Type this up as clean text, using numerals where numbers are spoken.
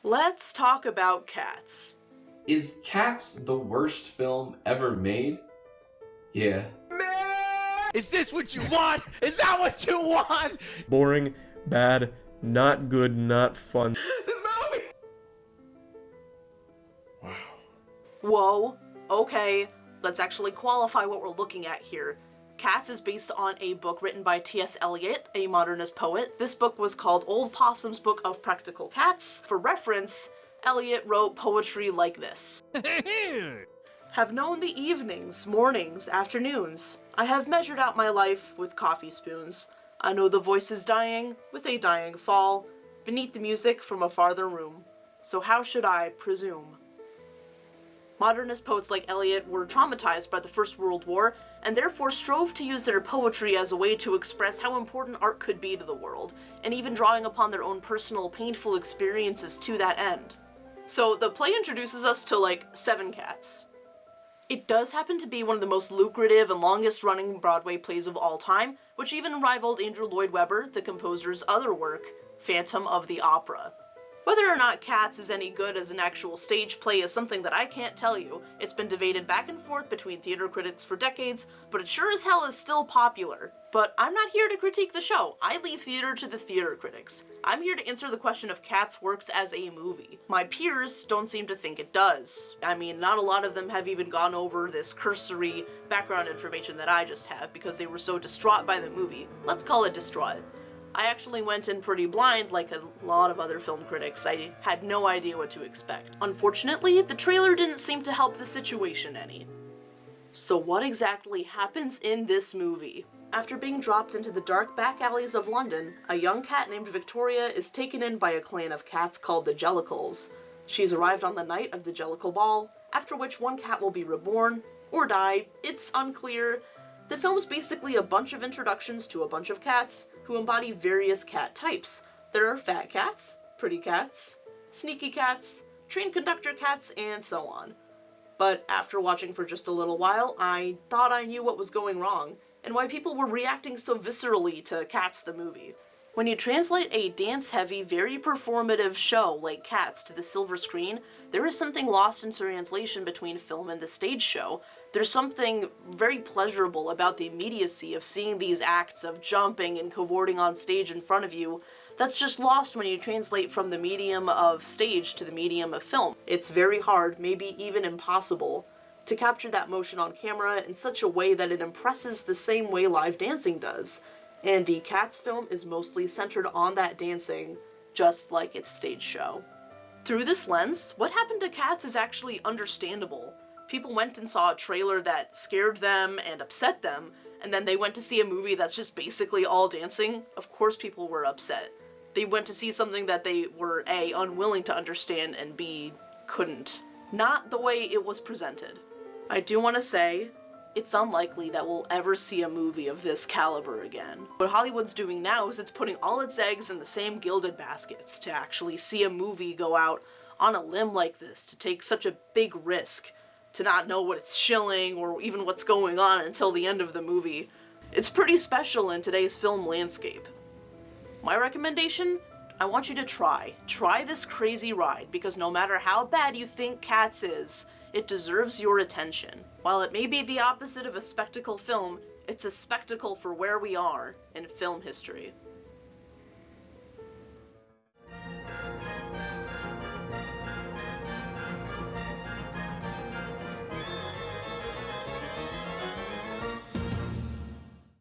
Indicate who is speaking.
Speaker 1: Let's talk about Cats.
Speaker 2: Is Cats the worst film ever made? Yeah.
Speaker 3: Is this what you want? Is that what you want?
Speaker 4: Boring, bad, not good, not fun.
Speaker 1: Whoa, okay, let's actually qualify what we're looking at here. Cats is based on a book written by T.S. Eliot, a modernist poet. This book was called Old Possum's Book of Practical Cats. For reference, Eliot wrote poetry like this. Have known the evenings, mornings, afternoons. I have measured out my life with coffee spoons. I know the voice is dying, with a dying fall, beneath the music from a farther room. So how should I presume? Modernist poets like Eliot were traumatized by the First World War, and therefore strove to use their poetry as a way to express how important art could be to the world, and even drawing upon their own personal painful experiences to that end. So the play introduces us to like 7 cats. It does happen to be one of the most lucrative and longest running Broadway plays of all time, which even rivaled Andrew Lloyd Webber, the composer's other work, Phantom of the Opera. Whether or not Cats is any good as an actual stage play is something that I can't tell you. It's been debated back and forth between theater critics for decades, but it sure as hell is still popular. But I'm not here to critique the show. I leave theater to the theater critics. I'm here to answer the question if Cats works as a movie. My peers don't seem to think it does. I mean, not a lot of them have even gone over this cursory background information that I just have because they were so distraught by the movie. Let's call it distraught. I actually went in pretty blind, like a lot of other film critics. I had no idea what to expect. Unfortunately, the trailer didn't seem to help the situation any. So what exactly happens in this movie? After being dropped into the dark back alleys of London, a young cat named Victoria is taken in by a clan of cats called the Jellicles. She's arrived on the night of the Jellicle Ball, after which one cat will be reborn, or die, it's unclear. The film's basically a bunch of introductions to a bunch of cats who embody various cat types. There are fat cats, pretty cats, sneaky cats, train conductor cats, and so on. But after watching for just a little while, I thought I knew what was going wrong, and why people were reacting so viscerally to Cats the movie. When you translate a dance-heavy, very performative show like Cats to the silver screen, there is something lost in translation between film and the stage show. There's something very pleasurable about the immediacy of seeing these acts of jumping and cavorting on stage in front of you that's just lost when you translate from the medium of stage to the medium of film. It's very hard, maybe even impossible, to capture that motion on camera in such a way that it impresses the same way live dancing does. And the Cats film is mostly centered on that dancing, just like its stage show. Through this lens, what happened to Cats is actually understandable. People went and saw a trailer that scared them and upset them, and then they went to see a movie that's just basically all dancing. Of course people were upset. They went to see something that they were A, unwilling to understand, and B, couldn't. Not the way it was presented. I do want to say, it's unlikely that we'll ever see a movie of this caliber again. What Hollywood's doing now is it's putting all its eggs in the same gilded baskets to actually see a movie go out on a limb like this, to take such a big risk, to not know what it's shilling or even what's going on until the end of the movie. It's pretty special in today's film landscape. My recommendation? I want you to try. Try this crazy ride, because no matter how bad you think Cats is, it deserves your attention. While it may be the opposite of a spectacle film, it's a spectacle for where we are in film history.